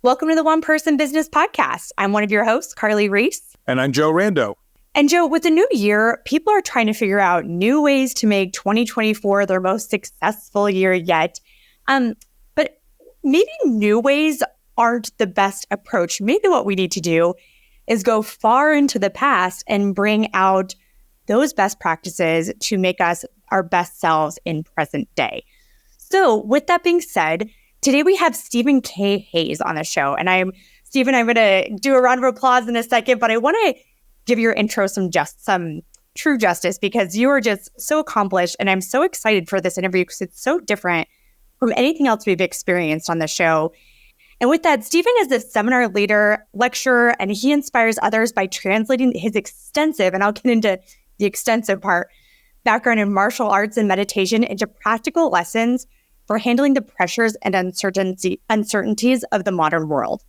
Welcome to the One Person Business Podcast. I'm one of your hosts, Carly Reese. And I'm Joe Rando. And Joe, with the new year, people are trying to figure out new ways to make 2024 their most successful year yet. But maybe new ways aren't the best approach. Maybe what we need to do is go far into the past and bring out those best practices to make us our best selves in present day. So with that being said, today we have Stephen K. Hayes on the show. And Stephen, I'm going to do a round of applause in a second, but I want to give your intro some true justice because you are just so accomplished. And I'm so excited for this interview because it's so different from anything else we've experienced on the show. And with that, Stephen is a seminar leader, lecturer, and he inspires others by translating his extensive, and I'll get into the extensive part, background in martial arts and meditation into practical lessons for handling the pressures and uncertainties of the modern world.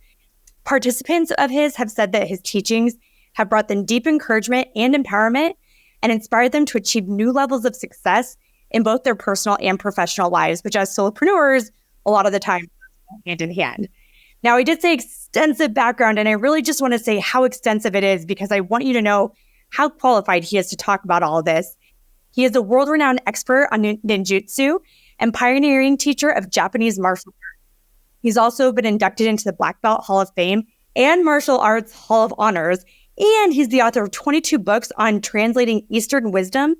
Participants of his have said that his teachings have brought them deep encouragement and empowerment and inspired them to achieve new levels of success in both their personal and professional lives, which as solopreneurs, a lot of the time, hand in hand. Now, I did say extensive background, and I really just want to say how extensive it is because I want you to know how qualified he is to talk about all of this. He is a world-renowned expert on ninjutsu and pioneering teacher of Japanese martial arts. He's also been inducted into the Black Belt Hall of Fame and Martial Arts Hall of Honors, and he's the author of 22 books on translating Eastern wisdom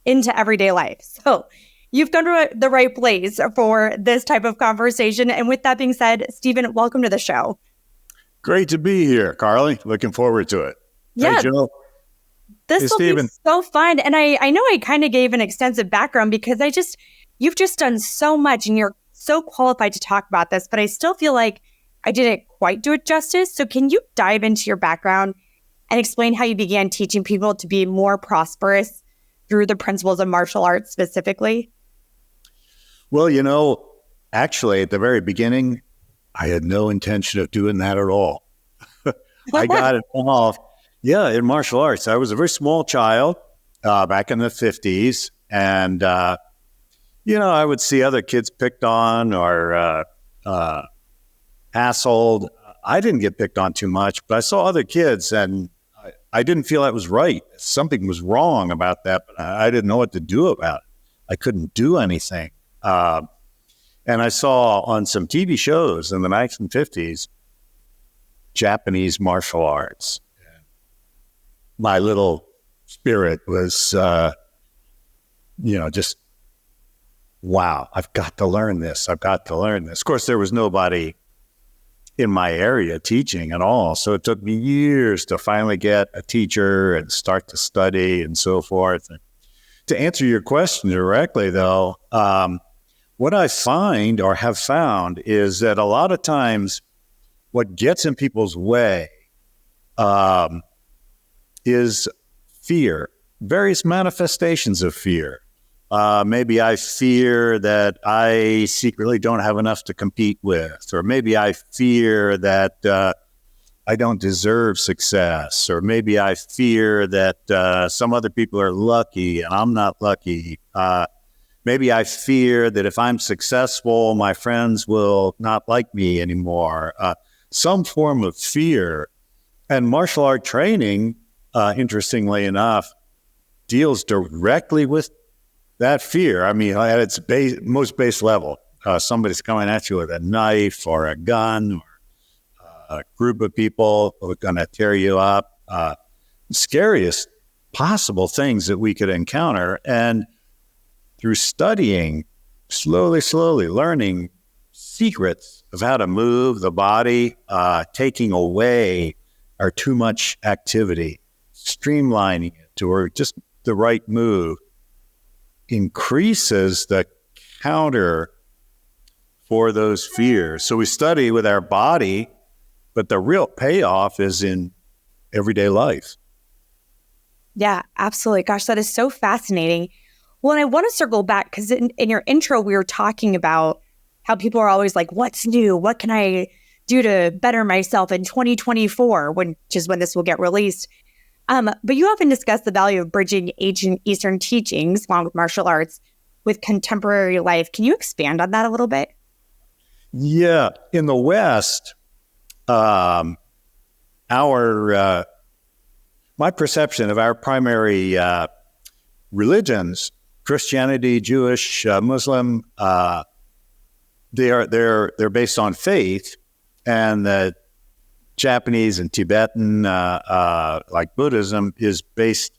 into everyday life. So you've come to the right place for this type of conversation. And with that being said, Stephen, welcome to the show. Great to be here, Carly. Looking forward to it. Yeah. Hey, Joe. This will be so fun. And I know I kind of gave an extensive background because you've just done so much and you're so qualified to talk about this, but I still feel like I didn't quite do it justice. So can you dive into your background and explain how you began teaching people to be more prosperous through the principles of martial arts specifically? Well, actually at the very beginning, I had no intention of doing that at all. I got involved, in martial arts. I was a very small child back in the 50s. And, I would see other kids picked on or hassled. I didn't get picked on too much, but I saw other kids and I didn't feel that was right. Something was wrong about that, but I didn't know what to do about it. I couldn't do anything. And I saw on some TV shows in the 1950s, Japanese martial arts. My little spirit was, just, wow, I've got to learn this. Of course, there was nobody in my area teaching at all. So it took me years to finally get a teacher and start to study and so forth. And to answer your question directly, though, what I find or have found is that a lot of times what gets in people's way is fear, various manifestations of fear. Maybe I fear that I secretly don't have enough to compete with, or maybe I fear that I don't deserve success, or maybe I fear that some other people are lucky and I'm not lucky. Maybe I fear that if I'm successful, my friends will not like me anymore. Some form of fear. And martial art training, interestingly enough, deals directly with that fear. I mean, at its most base level, somebody's coming at you with a knife or a gun or a group of people who are going to tear you up. Scariest possible things that we could encounter. And through studying, slowly learning secrets of how to move the body, taking away our too much activity, streamlining it to just the right move, increases the counter for those fears. So we study with our body, but the real payoff is in everyday life. Yeah, absolutely. Gosh, that is so fascinating. Well, and I want to circle back because in your intro, we were talking about how people are always like, what's new? What can I do to better myself in 2024, which is when this will get released? But you often discuss the value of bridging ancient Eastern teachings, along with martial arts, with contemporary life. Can you expand on that a little bit? Yeah. In the West, our my perception of our primary religions, Christianity, Jewish, Muslim, they're based on faith, and the Japanese and Tibetan, like Buddhism, is based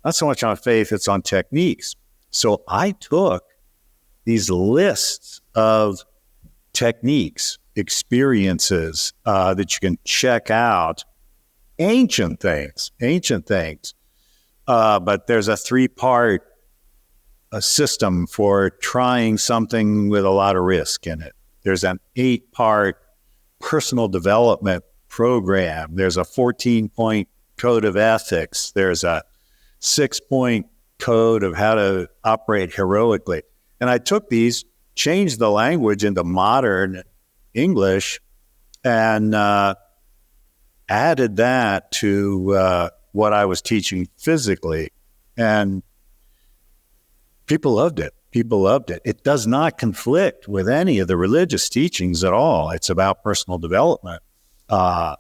not so much on faith, it's on techniques. So I took these lists of techniques, experiences that you can check out, ancient things. But there's a 3-part system for trying something with a lot of risk in it. There's an 8-part personal development program. There's a 14-point code of ethics. There's a 6-point code of how to operate heroically. And I took these, changed the language into modern English, and added that to what I was teaching physically. And people loved it. It does not conflict with any of the religious teachings at all. It's about personal development. A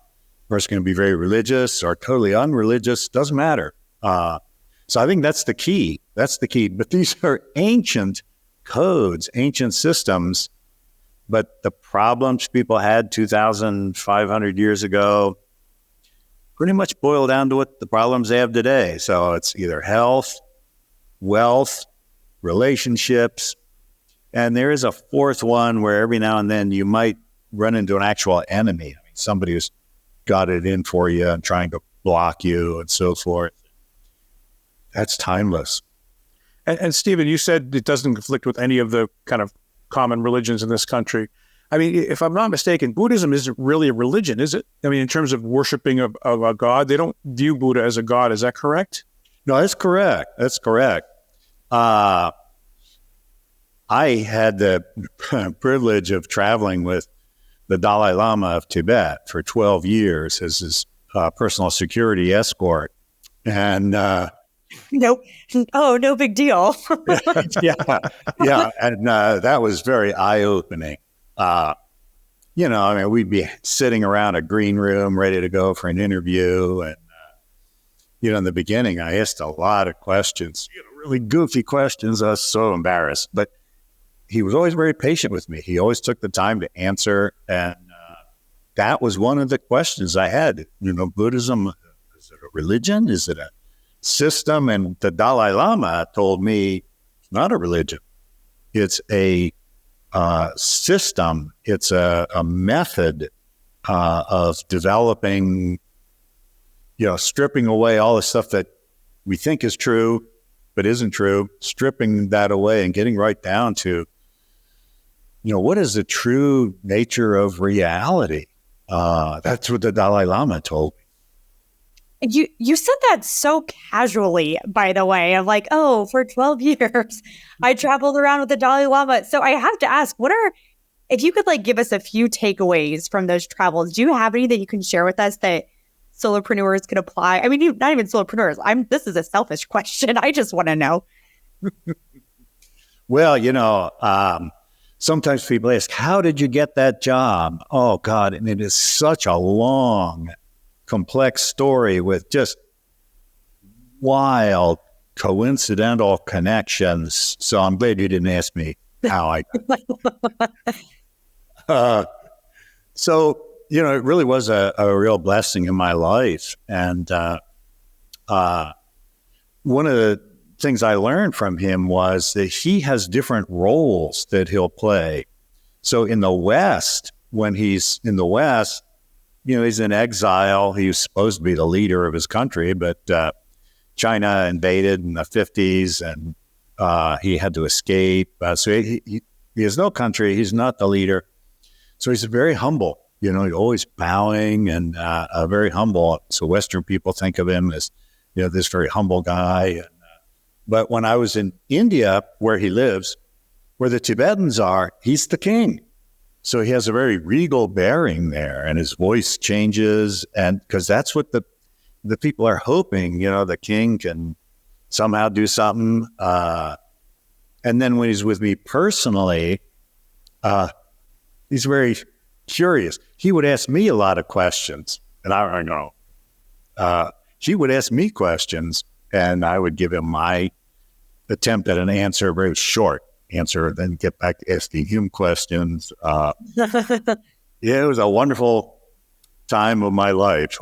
person can be very religious or totally unreligious, doesn't matter. So I think that's the key. But these are ancient codes, ancient systems. But the problems people had 2,500 years ago pretty much boil down to what the problems they have today. So it's either health, wealth, relationships, and there is a 4th one where every now and then you might run into an actual enemy. I mean, somebody who's got it in for you and trying to block you and so forth. That's timeless. And Stephen, you said it doesn't conflict with any of the kind of common religions in this country. I mean, if I'm not mistaken, Buddhism isn't really a religion, is it? I mean, in terms of worshiping of a god, they don't view Buddha as a god. Is that correct? No, that's correct. I had the privilege of traveling with the Dalai Lama of Tibet for 12 years as his personal security escort. And no big deal. yeah. And that was very eye-opening. We'd be sitting around a green room ready to go for an interview. And, in the beginning, I asked a lot of questions, really goofy questions. I was so embarrassed. But he was always very patient with me. He always took the time to answer. And that was one of the questions I had. Buddhism, is it a religion? Is it a system? And the Dalai Lama told me it's not a religion. It's a system. It's a method of developing, stripping away all the stuff that we think is true but isn't true, stripping that away and getting right down to, what is the true nature of reality? That's what the Dalai Lama told me. You said that so casually, by the way. I'm like, for 12 years, I traveled around with the Dalai Lama. So I have to ask, if you could give us a few takeaways from those travels, do you have any that you can share with us that solopreneurs could apply? I mean, not even solopreneurs. This is a selfish question. I just want to know. Well, sometimes people ask, how did you get that job? Oh, God. And it is such a long, complex story with just wild, coincidental connections. So I'm glad you didn't ask me how I it really was a real blessing in my life. And one of the things I learned from him was that he has different roles that he'll play. So in the West, when he's in the West, he's in exile. He was supposed to be the leader of his country, but China invaded in the 50s, and he had to escape. So he has no country. He's not the leader. So he's very humble. Always bowing and very humble. So Western people think of him as, this very humble guy. But when I was in India, where he lives, where the Tibetans are, he's the king. So he has a very regal bearing there, and his voice changes, and because that's what the people are hoping, the king can somehow do something. And then when he's with me personally, he's very curious. He would ask me a lot of questions, and I know. He would ask me questions, and I would give him my attempt at an answer, a very short answer, then get back to asking him questions. Yeah, it was a wonderful time of my life,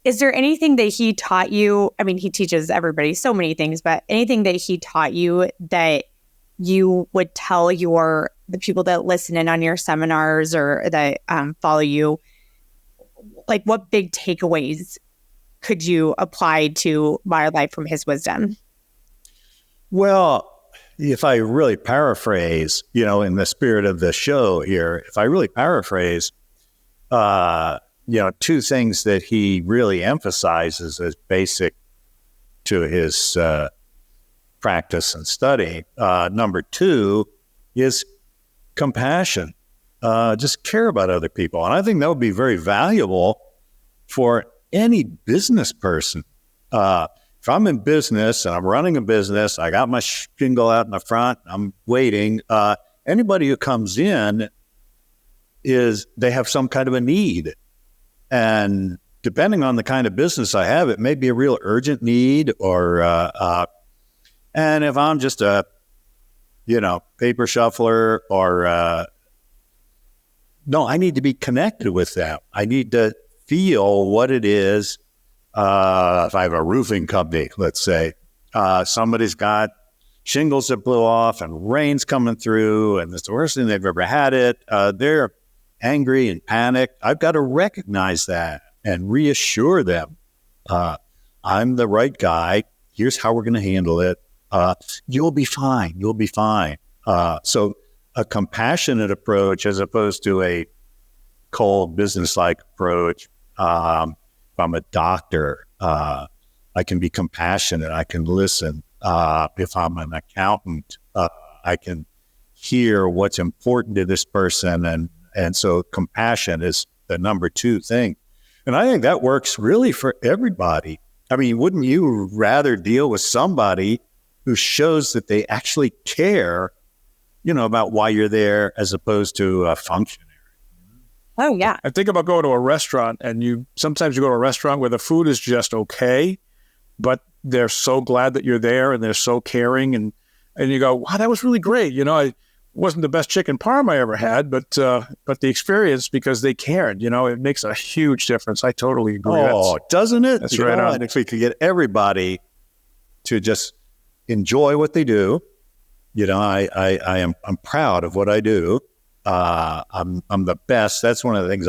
Is there anything that he taught you? I mean, he teaches everybody so many things, but anything that he taught you that you would tell the people that listen in on your seminars or that follow you, like what big takeaways could you apply to my life from his wisdom? Well, if I really paraphrase, in the spirit of the show here, if I really paraphrase, two things that he really emphasizes as basic to his practice and study. Number two is compassion. Just care about other people. And I think that would be very valuable for any business person. If I'm in business and I'm running a business, I got my shingle out in the front, I'm waiting. Anybody who comes in they have some kind of a need. And depending on the kind of business I have, it may be a real urgent need and if I'm just a, paper shuffler or, no, I need to be connected with them. I need to feel what it is. If I have a roofing company, let's say, somebody's got shingles that blew off and rain's coming through and it's the worst thing they've ever had it. They're angry and panicked. I've got to recognize that and reassure them. I'm the right guy. Here's how we're going to handle it. You'll be fine. You'll be fine. So a compassionate approach as opposed to a cold business-like approach. If I'm a doctor, I can be compassionate. I can listen. If I'm an accountant, I can hear what's important to this person. And so compassion is the number two thing. And I think that works really for everybody. I mean, wouldn't you rather deal with somebody who shows that they actually care, about why you're there as opposed to a functionary? Oh, yeah. I think about going to a restaurant, and sometimes you go to a restaurant where the food is just okay, but they're so glad that you're there and they're so caring, and you go, wow, that was really great. I wasn't the best chicken parm I ever had, but the experience, because they cared, it makes a huge difference. I totally agree. Oh, doesn't it? That's right on. And if we could get everybody to just enjoy what they do, I'm proud of what I do. I'm the best. That's one of the things.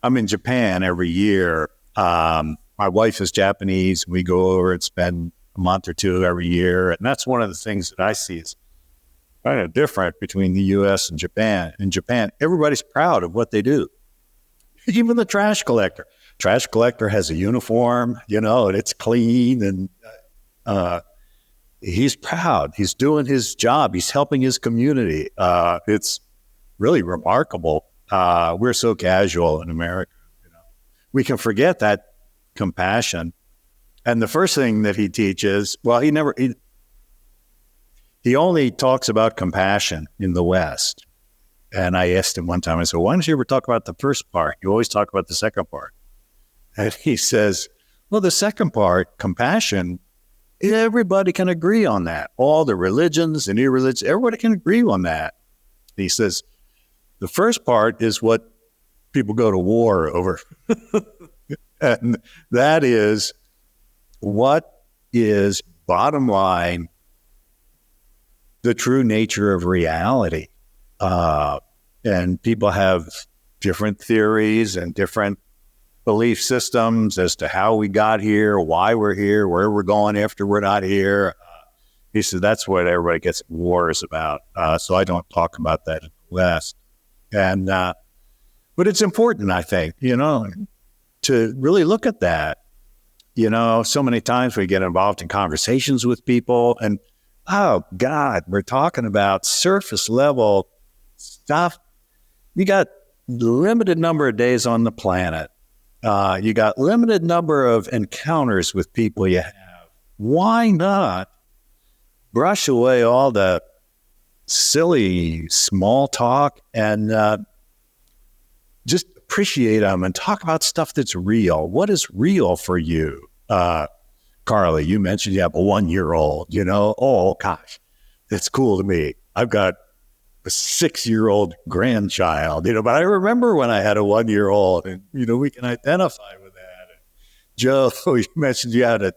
I'm in Japan every year. My wife is Japanese. We go over and spend a month or two every year. And that's one of the things that I see is kind of different between the U.S. and Japan. In Japan, everybody's proud of what they do. Even the trash collector. Trash collector has a uniform, and it's clean. And he's proud. He's doing his job. He's helping his community. It's really remarkable. We're so casual in America. We can forget that compassion. And the first thing that he teaches, he only talks about compassion in the West. And I asked him one time, I said, why don't you ever talk about the first part? You always talk about the second part. And he says, well, the second part, compassion, everybody can agree on that. All the religions and irreligions, everybody can agree on that. He says, the first part is what people go to war over. And that is, what is, bottom line, the true nature of reality. And people have different theories and different belief systems as to how we got here, why we're here, where we're going after we're not here. He said, that's what everybody gets in wars about. So I don't talk about that in the West. And, but it's important, I think, to really look at that. So many times we get involved in conversations with people and, oh God, we're talking about surface level stuff. You got limited number of days on the planet. You got limited number of encounters with people you have. Why not brush away all the silly small talk and just appreciate them and talk about stuff that's real. What is real for you? Carly, you mentioned you have a 1-year-old, oh gosh, that's cool to me. I've got a 6-year-old grandchild, but I remember when I had a 1-year-old, and, we can identify with that. And Joe, you mentioned you had a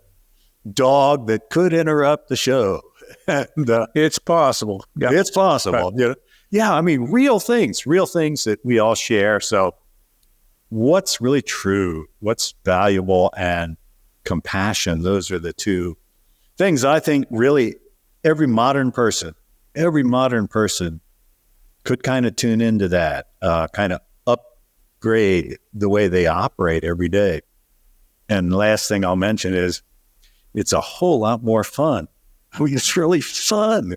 dog that could interrupt the show. And, it's possible. Yeah. It's possible. Right. Yeah, I mean, real things that we all share. So what's really true, what's valuable, and compassion, those are the two things I think really every modern person could kind of tune into that, kind of upgrade the way they operate every day. And the last thing I'll mention is it's a whole lot more fun. I mean, it's really fun,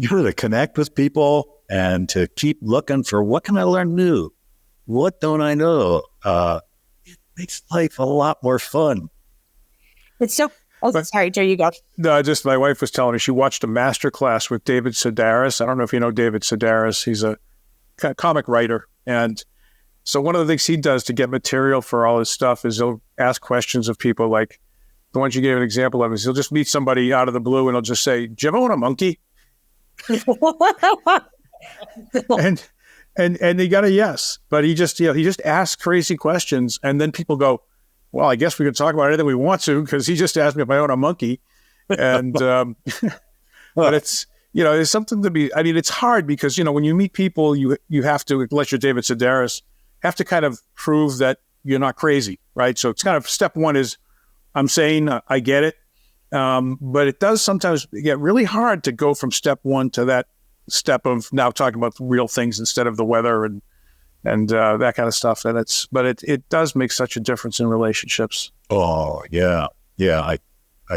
to connect with people and to keep looking for what can I learn new? What don't I know? It makes life a lot more fun. It's so... Oh, sorry, Joe, you go. No, just my wife was telling me she watched a master class with David Sedaris. I don't know if you know David Sedaris. He's a comic writer. And so one of the things he does to get material for all his stuff is he'll ask questions of people like the ones you gave an example of. Is he'll just meet somebody out of the blue and he'll just say, "Do you ever own a monkey?" and they got a yes. But he just asks crazy questions, and then people go, "Well, I guess we could talk about anything we want to," because he just asked me if I own a monkey. And, but it's something to be, I mean, it's hard because, when you meet people, you have to, unless you're David Sedaris, have to kind of prove that you're not crazy, right? So it's kind of step one is I'm saying I get it. But it does sometimes get really hard to go from step one to that step of now talking about real things instead of the weather and that kind of stuff. And it does make such a difference in relationships. Oh, yeah. Yeah, I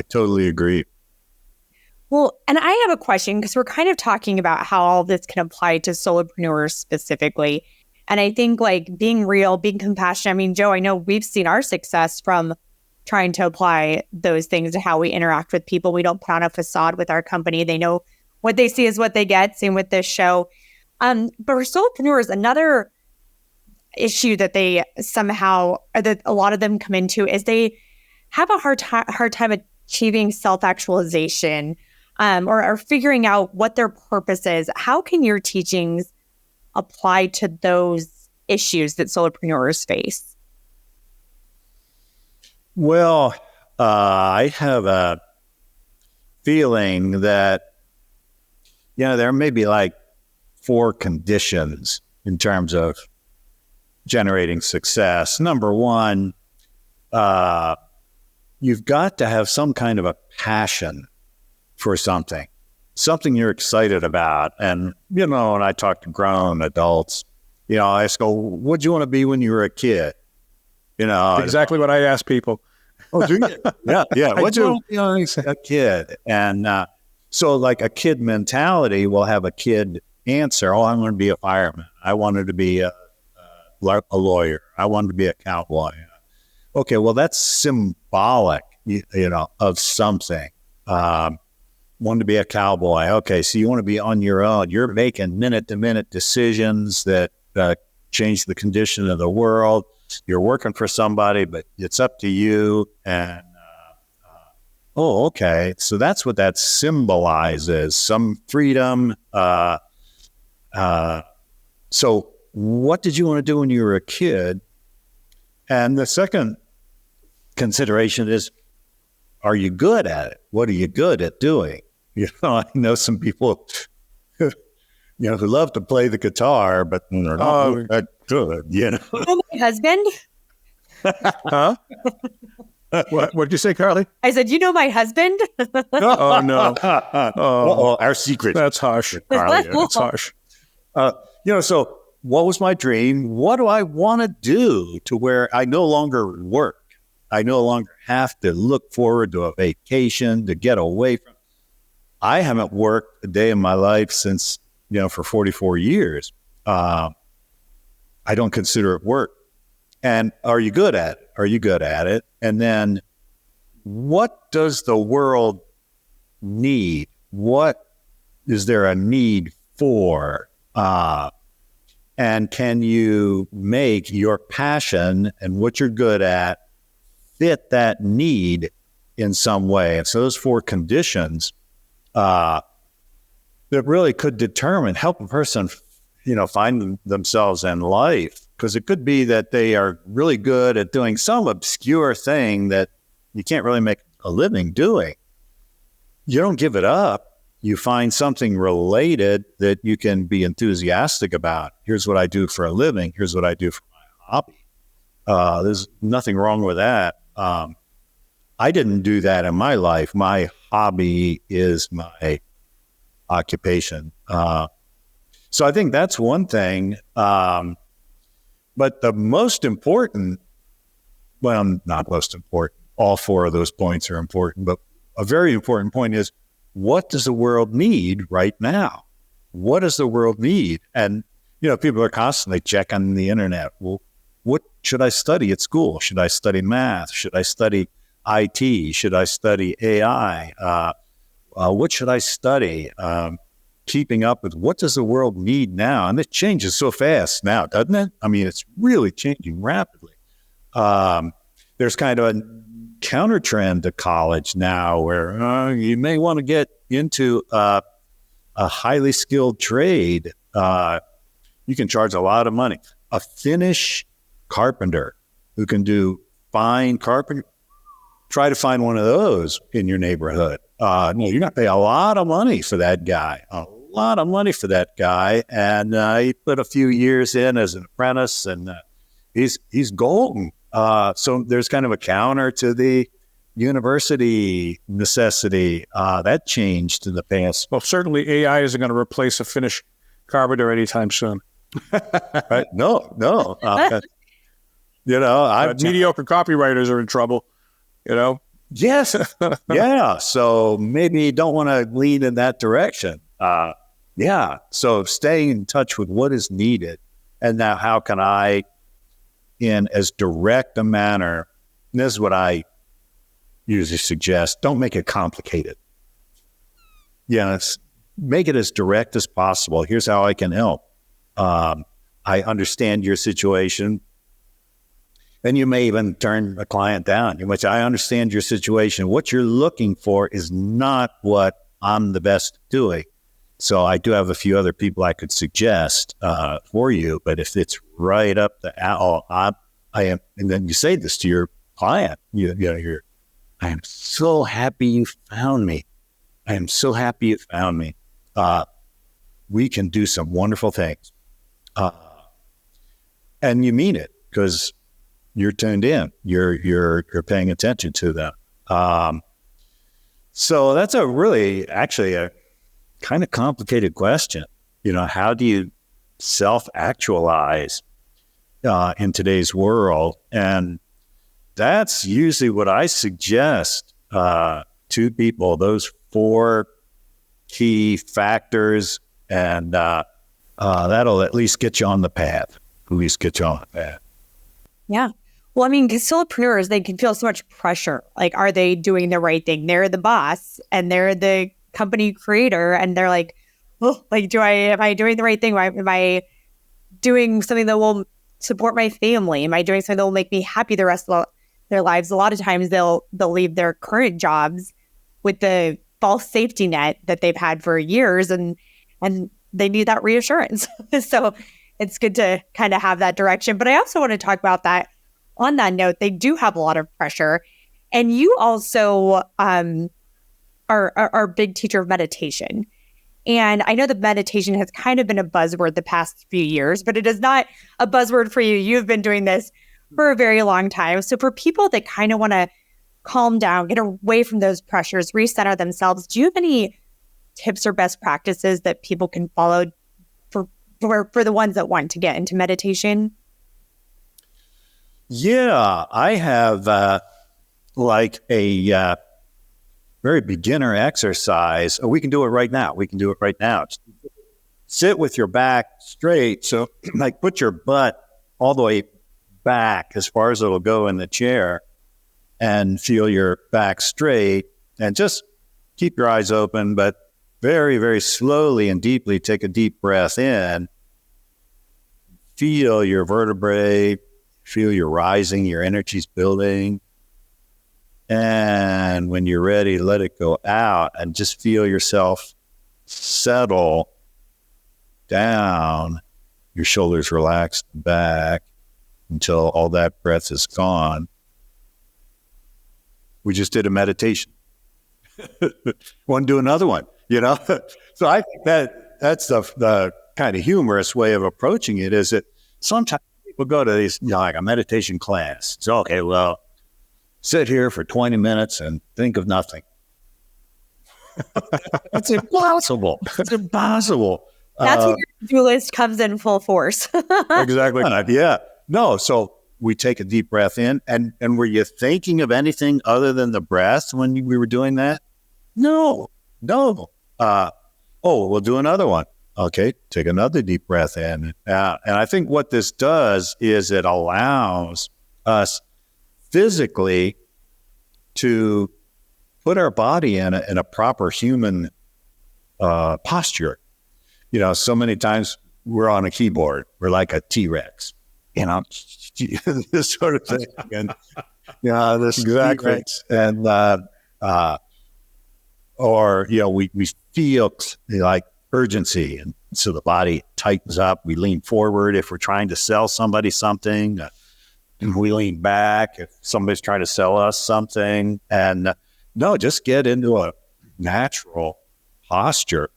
totally agree. Well, and I have a question because we're kind of talking about how all this can apply to solopreneurs specifically. And I think like being real, being compassionate. I mean, Joe, I know we've seen our success from trying to apply those things to how we interact with people. We don't put on a facade with our company. They know what they see is what they get. Same with this show. But for solopreneurs, another issue that they somehow, that a lot of them come into is they have a hard time achieving self-actualization or figuring out what their purpose is. How can your teachings apply to those issues that solopreneurs face? Well, I have a feeling that, there may be like 4 conditions in terms of generating success. Number one, you've got to have some kind of a passion for something you're excited about. And, when I talk to grown adults, I ask, what'd you want to be when you were a kid? Exactly what I ask people. Oh, do you? Yeah. What do you want to be when you were a kid? And so like a kid mentality will have a kid answer, I want to be a fireman. I wanted to be a lawyer. I wanted to be a cowboy. Okay, well, that's symbolic, of something. Want to be a cowboy. Okay, so you want to be on your own. You're making minute-to-minute decisions that change the condition of the world. You're working for somebody, but it's up to you. And, okay, so that's what that symbolizes, some freedom. So what did you want to do when you were a kid? And the second consideration is, are you good at it? What are you good at doing? I know some people, who love to play the guitar, but they're not that good, My husband? Huh? What'd you say, Carly? I said, my husband? Oh, no. Our secret. That's harsh, Carly. That's harsh. So what was my dream? What do I want to do to where I no longer work? I no longer have to look forward to a vacation, to get away from. I haven't worked a day in my life since, for 44 years. I don't consider it work. And are you good at it? Are you good at it? And then what does the world need? What is there a need for? And can you make your passion and what you're good at fit that need in some way? And so those 4 conditions that really could help a person, find themselves in life. Because it could be that they are really good at doing some obscure thing that you can't really make a living doing. You don't give it up. You find something related that you can be enthusiastic about. Here's what I do for a living. Here's what I do for my hobby. There's nothing wrong with that. I didn't do that in my life. My hobby is my occupation. So I think that's one thing. But the most important, well, not most important, all 4 of those points are important, but a very important point is, what does the world need right now? What does the world need? And, people are constantly checking the internet. Well, what should I study at school? Should I study math? Should I study IT? Should I study AI? What should I study? Keeping up with what does the world need now? And it changes so fast now, doesn't it? I mean, it's really changing rapidly. There's kind of a counter trend to college now where you may want to get into a highly skilled trade. You can charge a lot of money. A Finnish carpenter who can do fine carpentry, try to find one of those in your neighborhood. You're going to pay a lot of money for that guy. And he put a few years in as an apprentice, and he's golden. So there's kind of a counter to the university necessity. That changed in the past. Well, certainly AI isn't going to replace a Finnish carpenter anytime soon. Right? No. Mediocre copywriters are in trouble, Yes. Yeah. So maybe you don't want to lean in that direction. So staying in touch with what is needed, and now how can I, in as direct a manner, and this is what I usually suggest, don't make it complicated. Make it as direct as possible. Here's how I can help. I understand your situation. Then you may even turn a client down, in which I understand your situation. What you're looking for is not what I'm the best at doing. So I do have a few other people I could suggest for you. But if it's right up the alley, I am. And then you say this to your client. I am so happy you found me. I am so happy you found me. We can do some wonderful things. And you mean it, because you're tuned in. You're paying attention to them. So that's actually a kind of complicated question. How do you self-actualize in today's world? And that's usually what I suggest to people, those 4 key factors, and that'll at least get you on the path. Yeah. Well, I mean, because solopreneurs, they can feel so much pressure. Like, are they doing the right thing? They're the boss and they're the company creator. And they're like, oh, like, am I doing the right thing? Am I doing something that will support my family? Am I doing something that will make me happy the rest of their lives? A lot of times they'll leave their current jobs with the false safety net that they've had for years, and they need that reassurance. So it's good to kind of have that direction. But I also want to talk about that. On that note, they do have a lot of pressure. And you also are a big teacher of meditation. And I know that meditation has kind of been a buzzword the past few years, but it is not a buzzword for you. You've been doing this for a very long time. So for people that kind of want to calm down, get away from those pressures, recenter themselves, do you have any tips or best practices that people can follow for the ones that want to get into meditation? Yeah, I have like a very beginner exercise. We can do it right now. Sit with your back straight. So like put your butt all the way back as far as it'll go in the chair, and feel your back straight, and just keep your eyes open, but very, very slowly and deeply take a deep breath in. feel your vertebrae, feel your rising, your energy's building. And when you're ready, let it go out and just feel yourself settle down, your shoulders relaxed back until all that breath is gone. We just did a meditation. Want to do another one, So I think that's the kind of humorous way of approaching it, is that sometimes people go to these, like a meditation class. So, okay, well, sit here for 20 minutes and think of nothing. It's impossible. It's impossible. That's where your to-do list comes in full force. Exactly. Yeah. No, so we take a deep breath in. And were you thinking of anything other than the breath when we were doing that? No. We'll do another one. Okay, take another deep breath in. And I think what this does is it allows us physically to put our body in a proper human posture. So many times we're on a keyboard. We're like a T-Rex, this sort of thing. And, this exactly. T-Rex. And, we feel like urgency. And so the body tightens up. We lean forward if we're trying to sell somebody something. And we lean back if somebody's trying to sell us something. And just get into a natural posture.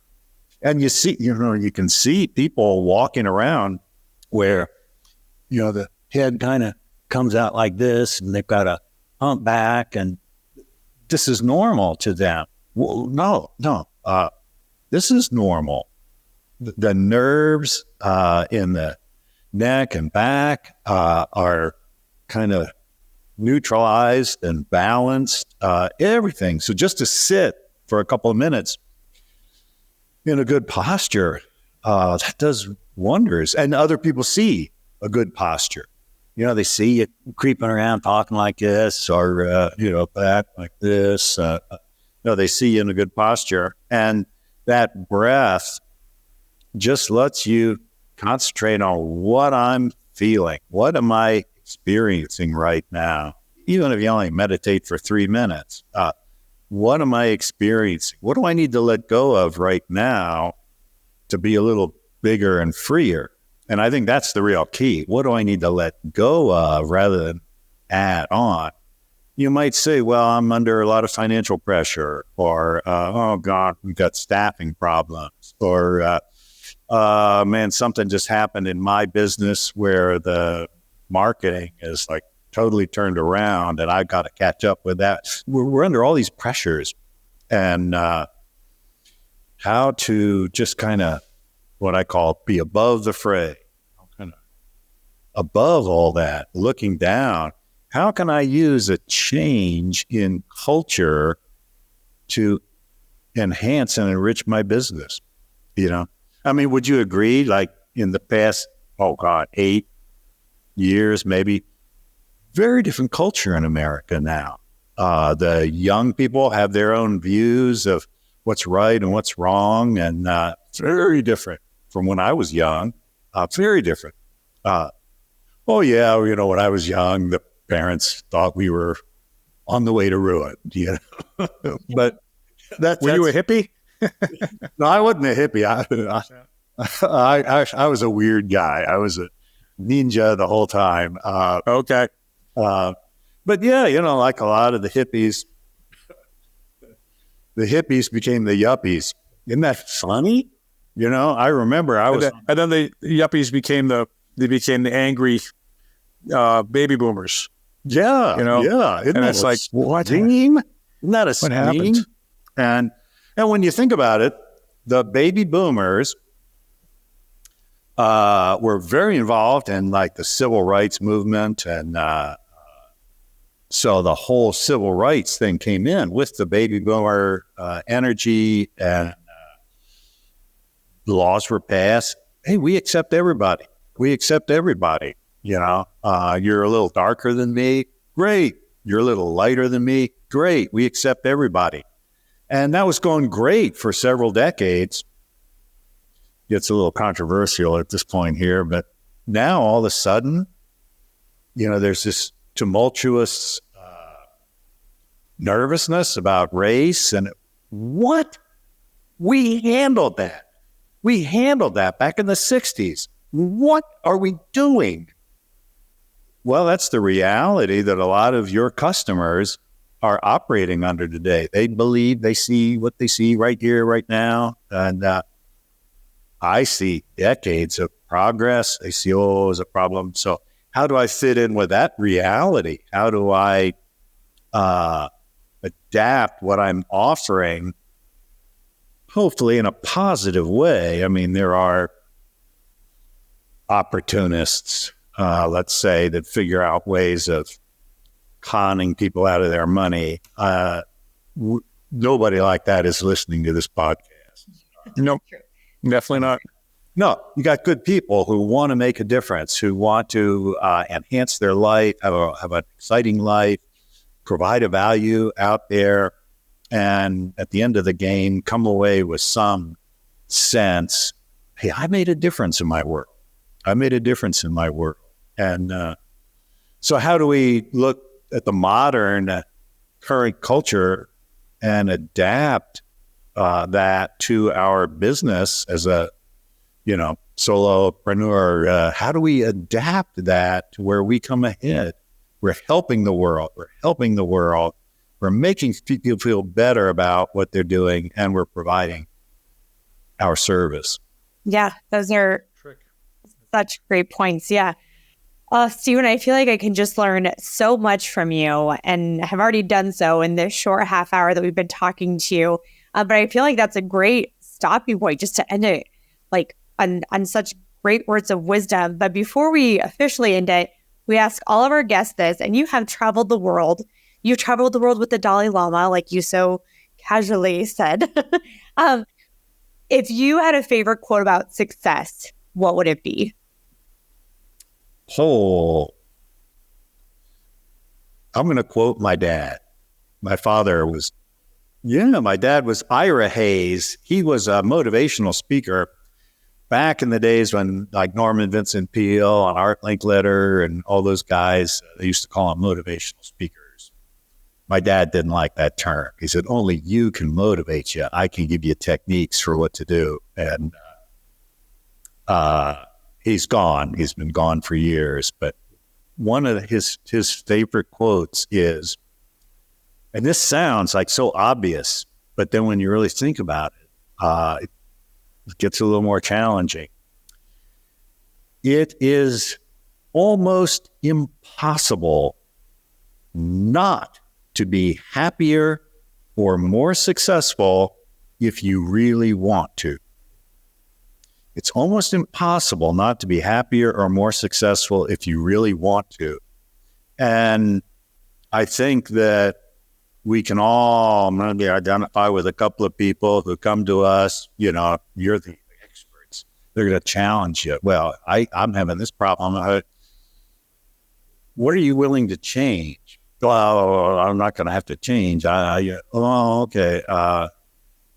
And you can see people walking around where, the head kind of comes out like this and they've got a hump back and this is normal to them. Well, no, this is normal. The nerves in the neck and back are kind of neutralized and balanced, everything. So just to sit for a couple of minutes in a good posture, that does wonders. And other people see a good posture. They see you creeping around talking like this or, back like this. They see you in a good posture. And that breath just lets you concentrate on what I'm feeling. What am I experiencing right now? Even if you only meditate for 3 minutes, what am I experiencing? What do I need to let go of right now to be a little bigger and freer? And I think that's the real key. What do I need to let go of rather than add on? You might say, well, I'm under a lot of financial pressure, or, oh God, we've got staffing problems, or, man, something just happened in my business where the marketing is like totally turned around and I've got to catch up with that. We're under all these pressures, and how to just kind of what I call be above the fray, kind of above all that, looking down. How can I use a change in culture to enhance and enrich my business? I mean, would you agree, like in the past, 8 years, maybe, very different culture in America now. The young people have their own views of what's right and what's wrong, and it's very different from when I was young. Very different. When I was young, the parents thought we were on the way to ruin, But were you a hippie? No, I wasn't a hippie. I was a weird guy. I was a ninja the whole time. Okay. But yeah, like a lot of the hippies became the yuppies. Isn't that funny? I remember I was, and then the yuppies became the angry baby boomers. Yeah, yeah. And it's like, what? Isn't that a what happened? And when you think about it, the baby boomers were very involved in like the civil rights movement, and so the whole civil rights thing came in with the baby boomer energy, and laws were passed. Hey, we accept everybody. We accept everybody. You're a little darker than me. Great. You're a little lighter than me. Great. We accept everybody. And that was going great for several decades. It's a little controversial at this point here, but now all of a sudden, there's this tumultuous nervousness about race. And what? We handled that. We handled that back in the 60s. What are we doing? Well, that's the reality that a lot of your customers are operating under today. They believe they see what they see right here, right now. And I see decades of progress. They see, there's a problem. So how do I fit in with that reality? How do I adapt what I'm offering, hopefully in a positive way? I mean, there are opportunists, let's say, that figure out ways of conning people out of their money. Nobody like that is listening to this podcast. Nope, definitely not. No, you got good people who want to make a difference, who want to enhance their life, have an exciting life, provide a value out there, and at the end of the game, come away with some sense, hey, I made a difference in my world. I made a difference in my world. And so how do we look at the modern current culture and adapt that to our business as a, solopreneur? How do we adapt that to where we come ahead? We're helping the world. We're making people feel better about what they're doing, and we're providing our service. Yeah, those are such great points. Yeah. Stephen, I feel like I can just learn so much from you, and have already done so in this short half hour that we've been talking to you. But I feel like that's a great stopping point just to end it on such great words of wisdom. But before we officially end it, we ask all of our guests this, and you have traveled the world. You traveled the world with the Dalai Lama, like you so casually said. If you had a favorite quote about success, what would it be? I'm going to quote my dad. My dad was Ira Hayes. He was a motivational speaker back in the days when, like, Norman Vincent Peale and Art Linkletter and all those guys, they used to call them motivational speakers. My dad didn't like that term. He said, only you can motivate you. I can give you techniques for what to do. And he's gone. He's been gone for years. But one of his favorite quotes is, and this sounds like so obvious, but then when you really think about it, it gets a little more challenging. It is almost impossible not to be happier or more successful if you really want to. It's almost impossible not to be happier or more successful if you really want to. And I think that we can all maybe identify with a couple of people who come to us, you're the experts. They're going to challenge you. Well, I'm having this problem. What are you willing to change? Well, I'm not going to have to change. Okay.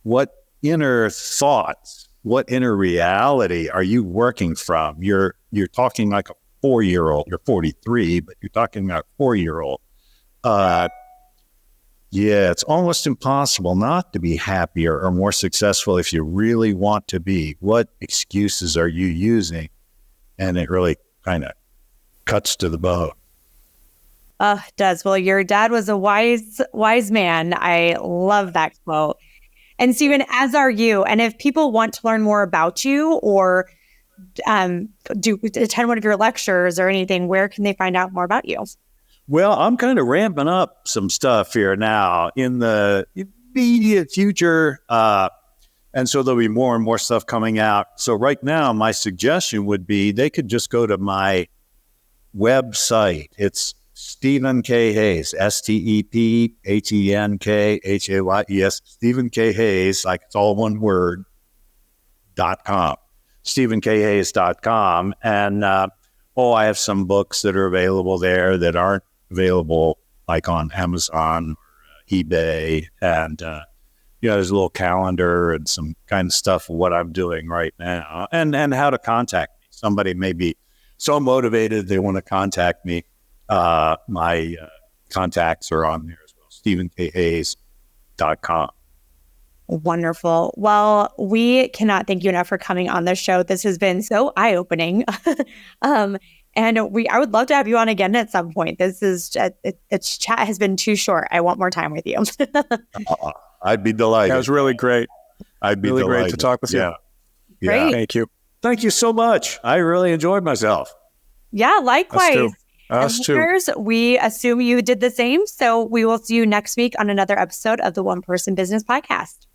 What inner thoughts, what inner reality are you working from? You're talking like a 4-year-old. You're 43, but you're talking about a 4-year-old. Yeah, it's almost impossible not to be happier or more successful if you really want to be. What excuses are you using? And it really kind of cuts to the bone. It does. Well, your dad was a wise man. I love that quote. And Stephen, as are you. And if people want to learn more about you or attend one of your lectures or anything, where can they find out more about you? Well, I'm kind of ramping up some stuff here now in the immediate future. And so there'll be more and more stuff coming out. So right now, my suggestion would be they could just go to my website. It's Stephen K. Hayes, StephenKHayes, Stephen K. Hayes, like it's all one word, .com, StephenKHayes.com. And I have some books that are available there that aren't available like on Amazon or eBay. And, there's a little calendar and some kind of stuff of what I'm doing right now and how to contact me. so motivated they want to contact me, my contacts are on there as well, StephenKHayes.com. Wonderful. Well, we cannot thank you enough for coming on the show. This has been so eye-opening. And I would love to have you on again at some point. This chat has been too short. I want more time with you. I'd be delighted. That was really great. I'd be really delighted. Great to talk with you. Yeah. Great. Thank you. Thank you so much. I really enjoyed myself. Yeah, likewise. Us too. Listeners, we assume you did the same. So we will see you next week on another episode of the One Person Business Podcast.